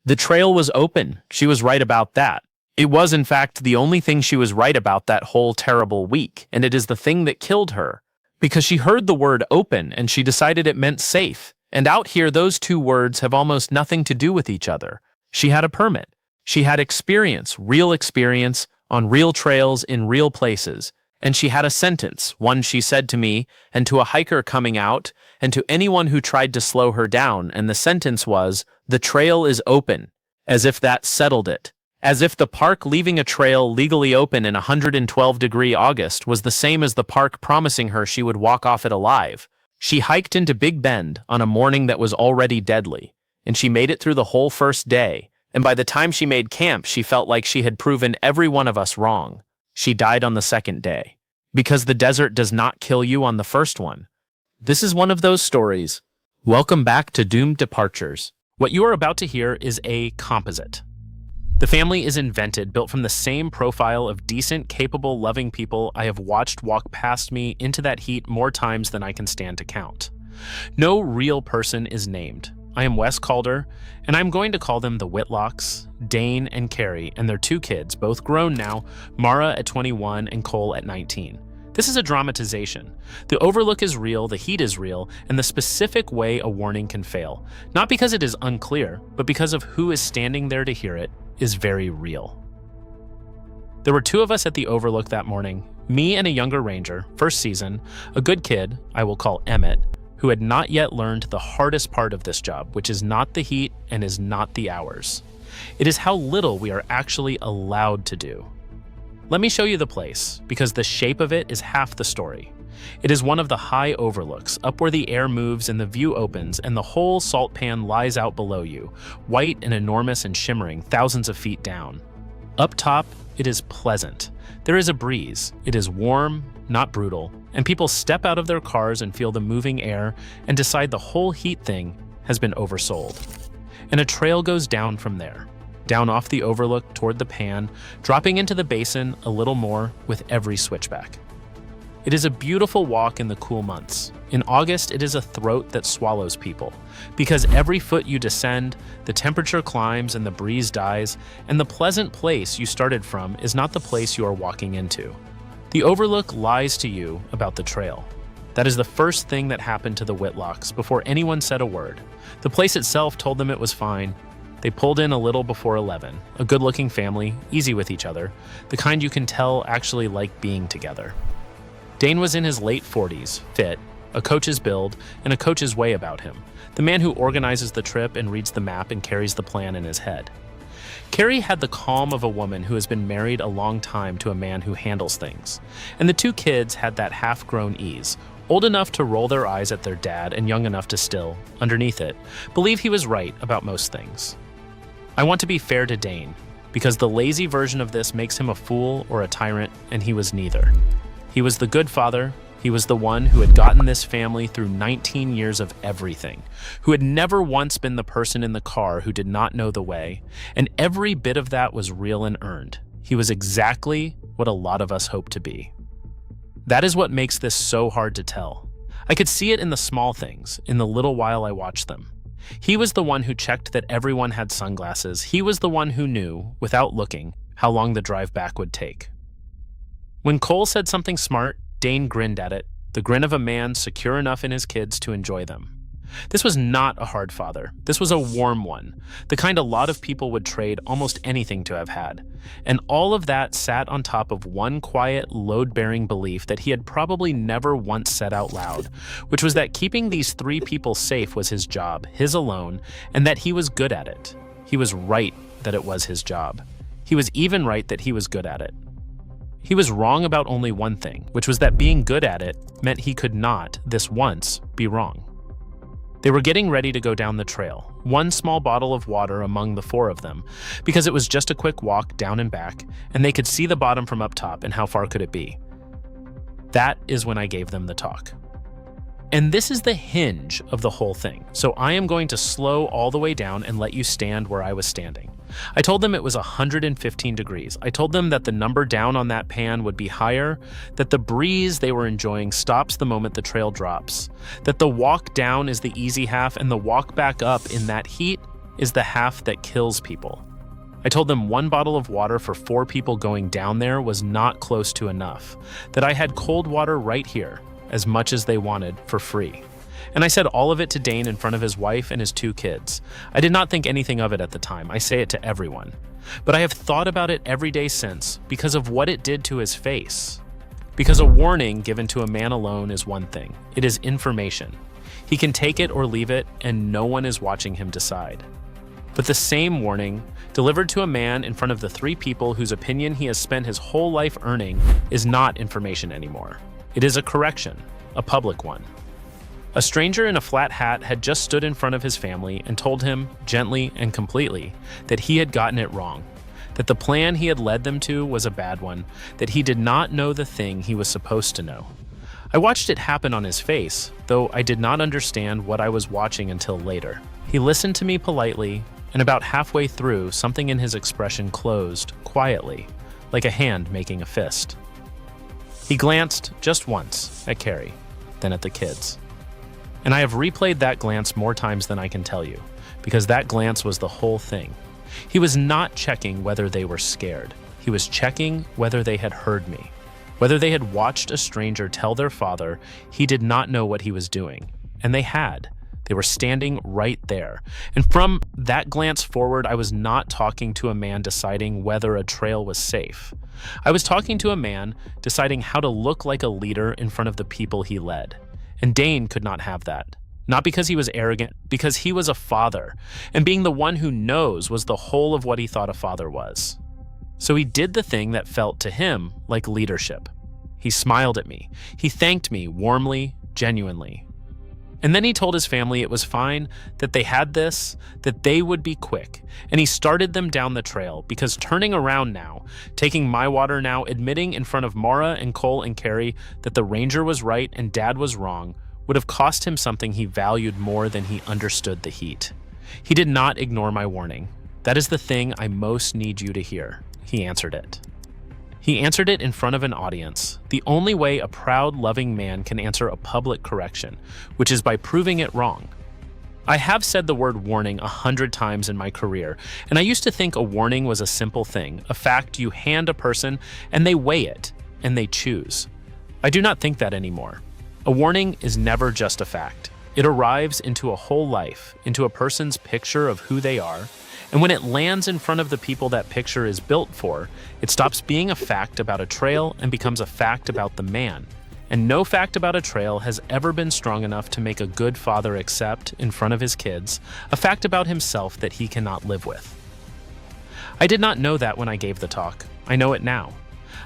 The trail was open. She was right about that. It was, in fact, the only thing she was right about that whole terrible week, and it is the thing that killed her. Because she heard the word open and she decided it meant safe. And out here, those two words have almost nothing to do with each other. She had a permit. She had experience, real experience, on real trails in real places. And she had a sentence, one she said to me, and to a hiker coming out, and to anyone who tried to slow her down, and the sentence was, "The trail is open," as if that settled it. As if the park leaving a trail legally open in 112-degree August was the same as the park promising her she would walk off it alive. She hiked into Big Bend on a morning that was already deadly, and she made it through the whole first day, and by the time she made camp she felt like she had proven every one of us wrong. She died on the second day. Because the desert does not kill you on the first one. This is one of those stories. Welcome back to Doomed Departures. What you are about to hear is a composite. The family is invented, built from the same profile of decent, capable, loving people I have watched walk past me into that heat more times than I can stand to count. No real person is named. I am Wes Calder, and I'm going to call them the Whitlocks-Dane and Kerri, and their two kids, both grown now, Mara at 21 and Cole at 19. This is a dramatization. The overlook is real, the heat is real, and the specific way a warning can fail. Not because it is unclear, but because of who is standing there to hear it is very real. There were two of us at the overlook that morning, me and a younger ranger, first season, a good kid, I will call Emmett, who had not yet learned the hardest part of this job, which is not the heat and is not the hours. It is how little we are actually allowed to do. Let me show you the place, because the shape of it is half the story. It is one of the high overlooks, up where the air moves and the view opens and the whole salt pan lies out below you, white and enormous and shimmering thousands of feet down. Up top, it is pleasant. There is a breeze. It is warm, not brutal, and people step out of their cars and feel the moving air and decide the whole heat thing has been oversold. And a trail goes down from there, down off the overlook toward the pan, dropping into the basin a little more with every switchback. It is a beautiful walk in the cool months. In August, it is a throat that swallows people, because every foot you descend, the temperature climbs and the breeze dies, and the pleasant place you started from is not the place you are walking into. The overlook lies to you about the trail. That is the first thing that happened to the Whitlocks before anyone said a word. The place itself told them it was fine. They pulled in a little before 11, a good-looking family, easy with each other, the kind you can tell actually like being together. Dane was in his late 40s, fit, a coach's build, and a coach's way about him, the man who organizes the trip and reads the map and carries the plan in his head. Kerri had the calm of a woman who has been married a long time to a man who handles things, and the two kids had that half-grown ease, old enough to roll their eyes at their dad and young enough to still, underneath it, believe he was right about most things. I want to be fair to Dane, because the lazy version of this makes him a fool or a tyrant, and he was neither. He was the good father. He was the one who had gotten this family through 19 years of everything, who had never once been the person in the car who did not know the way, and every bit of that was real and earned. He was exactly what a lot of us hope to be. That is what makes this so hard to tell. I could see it in the small things, in the little while I watched them. He was the one who checked that everyone had sunglasses. He was the one who knew, without looking, how long the drive back would take. When Cole said something smart, Dane grinned at it, the grin of a man secure enough in his kids to enjoy them. This was not a hard father. This was a warm one, the kind a lot of people would trade almost anything to have had. And all of that sat on top of one quiet, load-bearing belief that he had probably never once said out loud, which was that keeping these three people safe was his job, his alone, and that he was good at it. He was right that it was his job. He was even right that he was good at it. He was wrong about only one thing, which was that being good at it meant he could not, this once, be wrong. They were getting ready to go down the trail, one small bottle of water among the four of them, because it was just a quick walk down and back, and they could see the bottom from up top, and how far could it be? That is when I gave them the talk. And this is the hinge of the whole thing, so I am going to slow all the way down and let you stand where I was standing. I told them it was 115 degrees. I told them that the number down on that pan would be higher, that the breeze they were enjoying stops the moment the trail drops, that the walk down is the easy half and the walk back up in that heat is the half that kills people. I told them 1 bottle of water for 4 people going down there was not close to enough, that I had cold water right here, as much as they wanted, for free. And I said all of it to Dane in front of his wife and his 2 kids. I did not think anything of it at the time. I say it to everyone. But I have thought about it every day since because of what it did to his face. Because a warning given to a man alone is one thing. It is information. He can take it or leave it, and no one is watching him decide. But the same warning, delivered to a man in front of the 3 people whose opinion he has spent his whole life earning, is not information anymore. It is a correction, a public one. A stranger in a flat hat had just stood in front of his family and told him, gently and completely, that he had gotten it wrong, that the plan he had led them to was a bad one, that he did not know the thing he was supposed to know. I watched it happen on his face, though I did not understand what I was watching until later. He listened to me politely, and about halfway through, something in his expression closed, quietly, like a hand making a fist. He glanced just once at Kerri, then at the kids. And I have replayed that glance more times than I can tell you, because that glance was the whole thing. He was not checking whether they were scared. He was checking whether they had heard me, whether they had watched a stranger tell their father he did not know what he was doing. And they had. They were standing right there. And from that glance forward, I was not talking to a man deciding whether a trail was safe. I was talking to a man deciding how to look like a leader in front of the people he led. And Dane could not have that. Not because he was arrogant, because he was a father, and being the one who knows was the whole of what he thought a father was. So he did the thing that felt to him like leadership. He smiled at me. He thanked me warmly, genuinely. And then he told his family it was fine, that they had this, that they would be quick. And he started them down the trail, because turning around now, taking my water now, admitting in front of Mara and Cole and Kerri that the ranger was right and Dad was wrong, would have cost him something he valued more than he understood the heat. He did not ignore my warning. That is the thing I most need you to hear. He answered it. He answered it in front of an audience, the only way a proud, loving man can answer a public correction, which is by proving it wrong. I have said the word warning 100 times in my career, and I used to think a warning was a simple thing, a fact you hand a person and they weigh it, and they choose. I do not think that anymore. A warning is never just a fact. It arrives into a whole life, into a person's picture of who they are, and when it lands in front of the people that picture is built for, it stops being a fact about a trail and becomes a fact about the man. And no fact about a trail has ever been strong enough to make a good father accept, in front of his kids, a fact about himself that he cannot live with. I did not know that when I gave the talk. I know it now.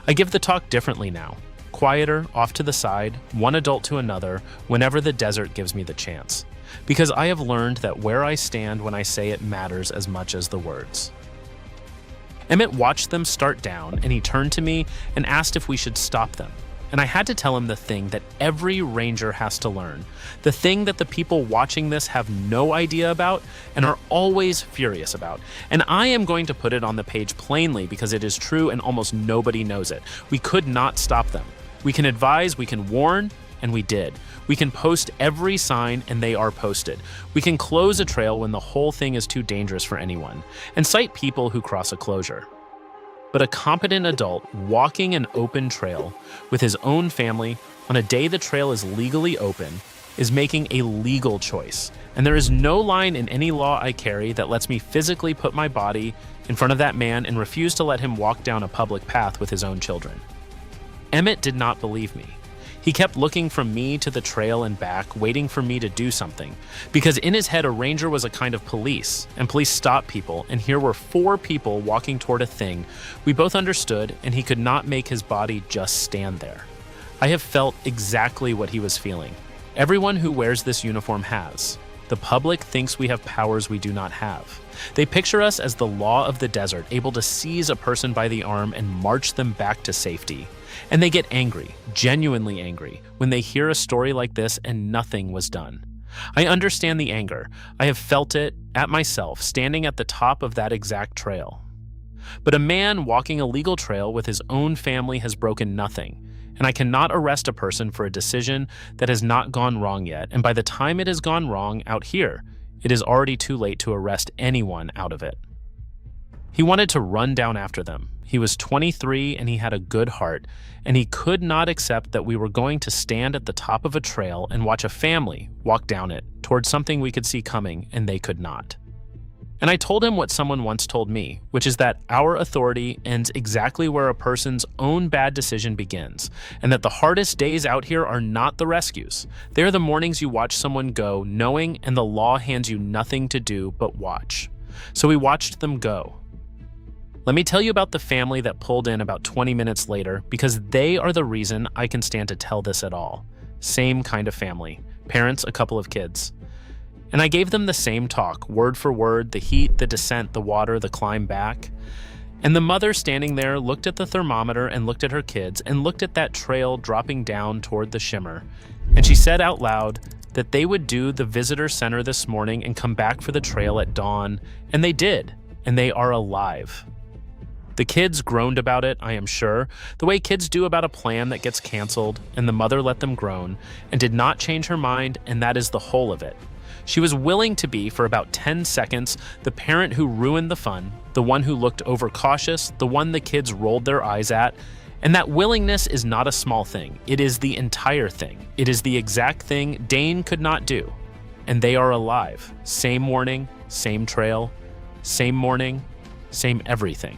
I give the talk differently now. Quieter, off to the side, one adult to another, whenever the desert gives me the chance. Because I have learned that where I stand when I say it matters as much as the words. Emmett watched them start down, and he turned to me and asked if we should stop them. And I had to tell him the thing that every ranger has to learn, the thing that the people watching this have no idea about and are always furious about. And I am going to put it on the page plainly because it is true and almost nobody knows it. We could not stop them. We can advise, we can warn, and we did. We can post every sign, and they are posted. We can close a trail when the whole thing is too dangerous for anyone, and cite people who cross a closure. But a competent adult walking an open trail with his own family on a day the trail is legally open is making a legal choice. And there is no line in any law I carry that lets me physically put my body in front of that man and refuse to let him walk down a public path with his own children. Emmett did not believe me. He kept looking from me to the trail and back, waiting for me to do something. Because in his head, a ranger was a kind of police, and police stop people, and here were 4 people walking toward a thing we both understood, and he could not make his body just stand there. I have felt exactly what he was feeling. Everyone who wears this uniform has. The public thinks we have powers we do not have. They picture us as the law of the desert, able to seize a person by the arm and march them back to safety. And they get angry, genuinely angry, when they hear a story like this and nothing was done. I understand the anger. I have felt it at myself, standing at the top of that exact trail. But a man walking a legal trail with his own family has broken nothing, and I cannot arrest a person for a decision that has not gone wrong yet, and by the time it has gone wrong out here, It is already too late to arrest anyone out of it. He wanted to run down after them. He was 23 and he had a good heart, and he could not accept that we were going to stand at the top of a trail and watch a family walk down it towards something we could see coming and they could not. And I told him what someone once told me, which is that our authority ends exactly where a person's own bad decision begins, and that the hardest days out here are not the rescues. They are the mornings you watch someone go knowing and the law hands you nothing to do but watch. So we watched them go. Let me tell you about the family that pulled in about 20 minutes later, because they are the reason I can stand to tell this at all. Same kind of family. Parents, a couple of kids. And I gave them the same talk, word for word, the heat, the descent, the water, the climb back. And the mother standing there looked at the thermometer and looked at her kids and looked at that trail dropping down toward the shimmer. And she said out loud that they would do the visitor center this morning and come back for the trail at dawn. And they did. And they are alive. The kids groaned about it, I am sure, the way kids do about a plan that gets canceled, and the mother let them groan, and did not change her mind, and that is the whole of it. She was willing to be, for about 10 seconds, the parent who ruined the fun, the one who looked overcautious, the one the kids rolled their eyes at, and that willingness is not a small thing. It is the entire thing. It is the exact thing Dane could not do. And they are alive. Same morning, same trail, same morning, same everything.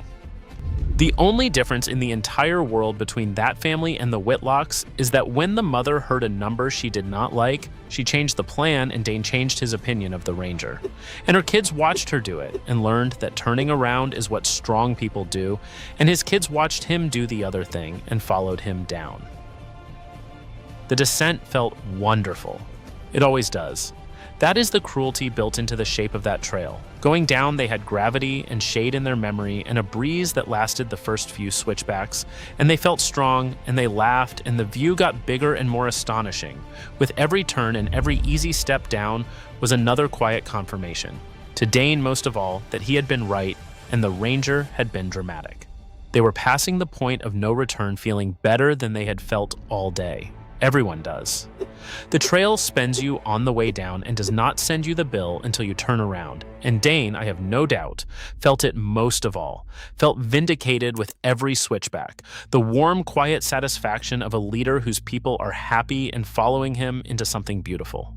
The only difference in the entire world between that family and the Whitlocks is that when the mother heard a number she did not like, she changed the plan and Dane changed his opinion of the ranger. And her kids watched her do it and learned that turning around is what strong people do, and his kids watched him do the other thing and followed him down. The descent felt wonderful. It always does. That is the cruelty built into the shape of that trail. Going down, they had gravity and shade in their memory and a breeze that lasted the first few switchbacks, and they felt strong, and they laughed, and the view got bigger and more astonishing. With every turn and every easy step down was another quiet confirmation. To Dane, most of all, that he had been right, and the ranger had been dramatic. They were passing the point of no return feeling better than they had felt all day. Everyone does. The trail spends you on the way down and does not send you the bill until you turn around. And Dane, I have no doubt, felt it most of all, felt vindicated with every switchback, the warm, quiet satisfaction of a leader whose people are happy and following him into something beautiful.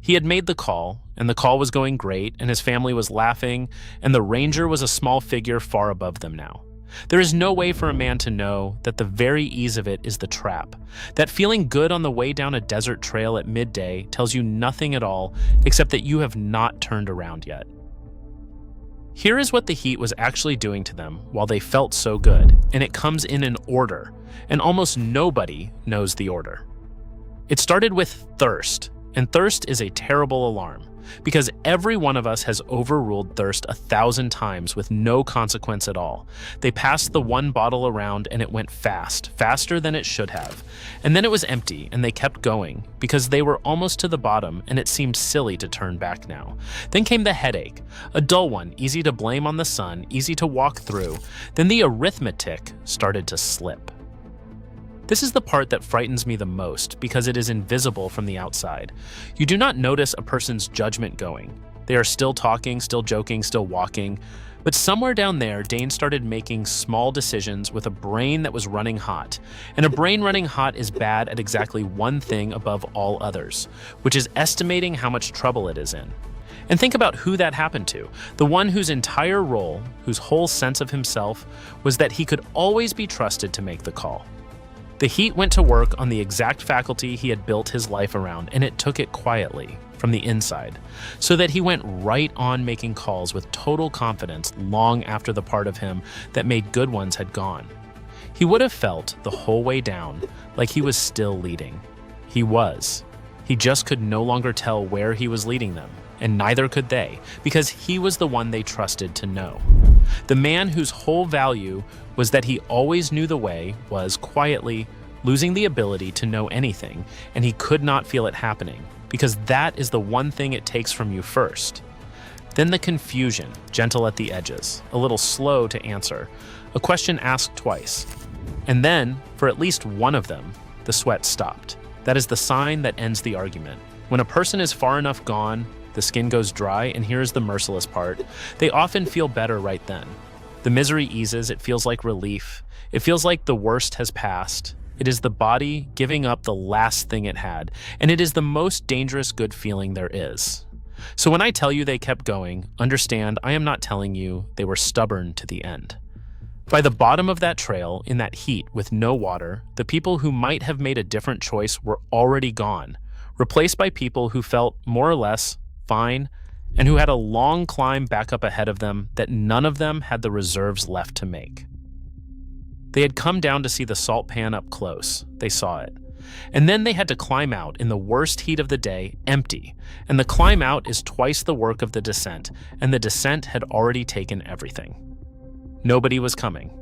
He had made the call, and the call was going great, and his family was laughing, and the ranger was a small figure far above them now. There is no way for a man to know that the very ease of it is the trap. That feeling good on the way down a desert trail at midday tells you nothing at all except that you have not turned around yet. Here is what the heat was actually doing to them while they felt so good, and it comes in an order, and almost nobody knows the order. It started with thirst, and thirst is a terrible alarm. Because every one of us has overruled thirst 1,000 times with no consequence at all. They passed the one bottle around and it went fast, faster than it should have. And then it was empty and they kept going because they were almost to the bottom and it seemed silly to turn back now. Then came the headache, a dull one, easy to blame on the sun, easy to walk through. Then the arithmetic started to slip. This is the part that frightens me the most because it is invisible from the outside. You do not notice a person's judgment going. They are still talking, still joking, still walking. But somewhere down there, Dane started making small decisions with a brain that was running hot. And a brain running hot is bad at exactly one thing above all others, which is estimating how much trouble it is in. And think about who that happened to. The one whose entire role, whose whole sense of himself, was that he could always be trusted to make the call. The heat went to work on the exact faculty he had built his life around, and it took it quietly, from the inside, so that he went right on making calls with total confidence long after the part of him that made good ones had gone. He would have felt, the whole way down, like he was still leading. He was. He just could no longer tell where he was leading them, and neither could they, because he was the one they trusted to know. The man whose whole value was that he always knew the way was, quietly, losing the ability to know anything, and he could not feel it happening, because that is the one thing it takes from you first. Then the confusion, gentle at the edges, a little slow to answer, a question asked twice. And then, for at least one of them, the sweat stopped. That is the sign that ends the argument. When a person is far enough gone, the skin goes dry, and here is the merciless part. They often feel better right then. The misery eases, it feels like relief. It feels like the worst has passed. It is the body giving up the last thing it had, and it is the most dangerous good feeling there is. So when I tell you they kept going, understand I am not telling you they were stubborn to the end. By the bottom of that trail, in that heat with no water, the people who might have made a different choice were already gone, replaced by people who felt more or less fine and who had a long climb back up ahead of them that none of them had the reserves left to make. They had come down to see the salt pan up close. They saw it. And then they had to climb out in the worst heat of the day, empty. And the climb out is twice the work of the descent, and the descent had already taken everything. Nobody was coming.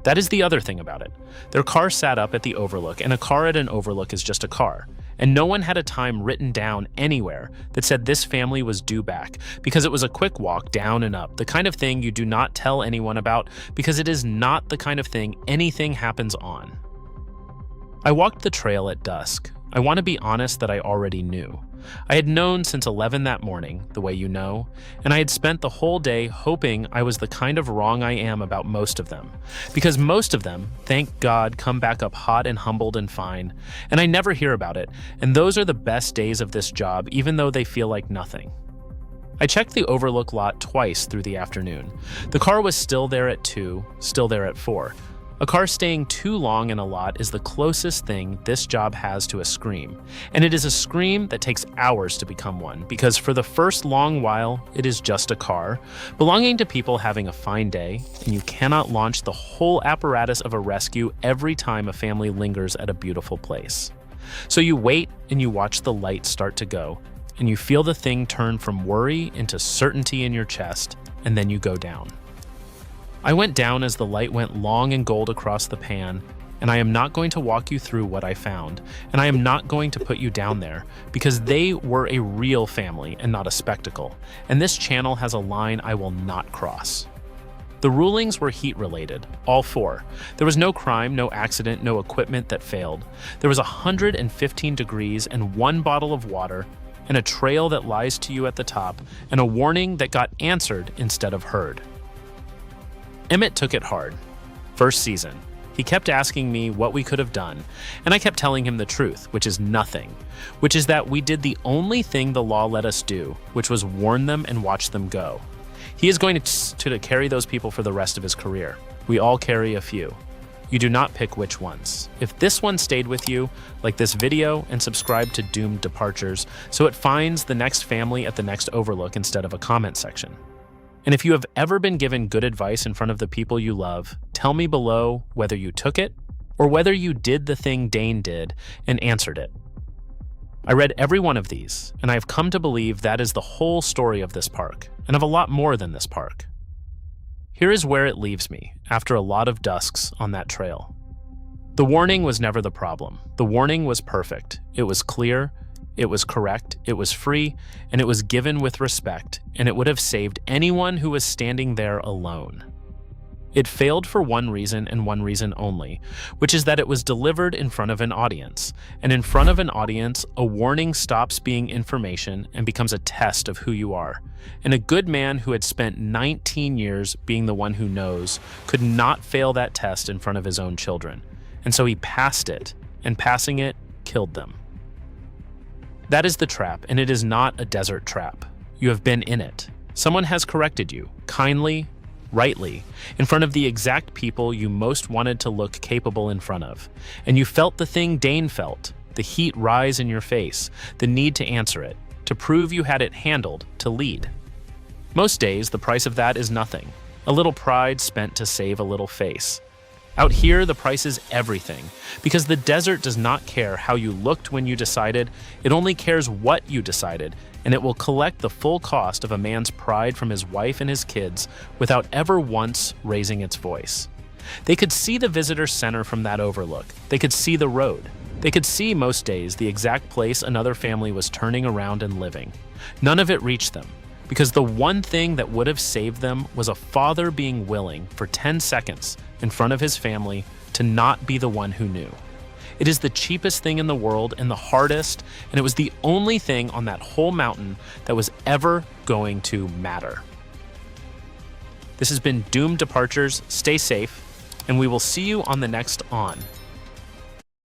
That is the other thing about it. Their car sat up at the overlook, and a car at an overlook is just a car. And no one had a time written down anywhere that said this family was due back, because it was a quick walk down and up, the kind of thing you do not tell anyone about, because it is not the kind of thing anything happens on. I walked the trail at dusk. I want to be honest that I already knew. I had known since 11 that morning, the way you know, and I had spent the whole day hoping I was the kind of wrong I am about most of them. Because most of them, thank God, come back up hot and humbled and fine, and I never hear about it, and those are the best days of this job, even though they feel like nothing. I checked the overlook lot twice through the afternoon. The car was still there at 2, still there at 4. A car staying too long in a lot is the closest thing this job has to a scream. And it is a scream that takes hours to become one, because for the first long while, it is just a car, belonging to people having a fine day, and you cannot launch the whole apparatus of a rescue every time a family lingers at a beautiful place. So you wait and you watch the light start to go, and you feel the thing turn from worry into certainty in your chest, and then you go down. I went down as the light went long and gold across the pan, and I am not going to walk you through what I found, and I am not going to put you down there, because they were a real family and not a spectacle, and this channel has a line I will not cross. The rulings were heat-related, all 4. There was no crime, no accident, no equipment that failed. There was 115 degrees and 1 bottle of water, and a trail that lies to you at the top, and a warning that got answered instead of heard. Emmett took it hard. First season. He kept asking me what we could have done, and I kept telling him the truth, which is nothing, which is that we did the only thing the law let us do, which was warn them and watch them go. He is going to carry those people for the rest of his career. We all carry a few. You do not pick which ones. If this one stayed with you, like this video and subscribe to Doomed Departures so it finds the next family at the next overlook instead of a comment section. And if you have ever been given good advice in front of the people you love, tell me below whether you took it or whether you did the thing Dane did and answered it. I read every one of these, and I have come to believe that is the whole story of this park, and of a lot more than this park. Here is where it leaves me, after a lot of dusks on that trail. The warning was never the problem. The warning was perfect. It was clear, it was correct, it was free, and it was given with respect, and it would have saved anyone who was standing there alone. It failed for one reason and one reason only, which is that it was delivered in front of an audience. And in front of an audience, a warning stops being information and becomes a test of who you are. And a good man who had spent 19 years being the one who knows could not fail that test in front of his own children. And so he passed it, and passing it killed them. That is the trap, and it is not a desert trap. You have been in it. Someone has corrected you, kindly, rightly, in front of the exact people you most wanted to look capable in front of. And you felt the thing Dane felt, the heat rise in your face, the need to answer it, to prove you had it handled, to lead. Most days, the price of that is nothing. A little pride spent to save a little face. Out here, the price is everything, because the desert does not care how you looked when you decided, it only cares what you decided, and it will collect the full cost of a man's pride from his wife and his kids without ever once raising its voice. They could see the visitor center from that overlook. They could see the road. They could see most days the exact place another family was turning around and living. None of it reached them, because the one thing that would have saved them was a father being willing for 10 seconds in front of his family to not be the one who knew. It is the cheapest thing in the world and the hardest, and it was the only thing on that whole mountain that was ever going to matter. This has been Doomed Departures. Stay safe, and we will see you on the next On.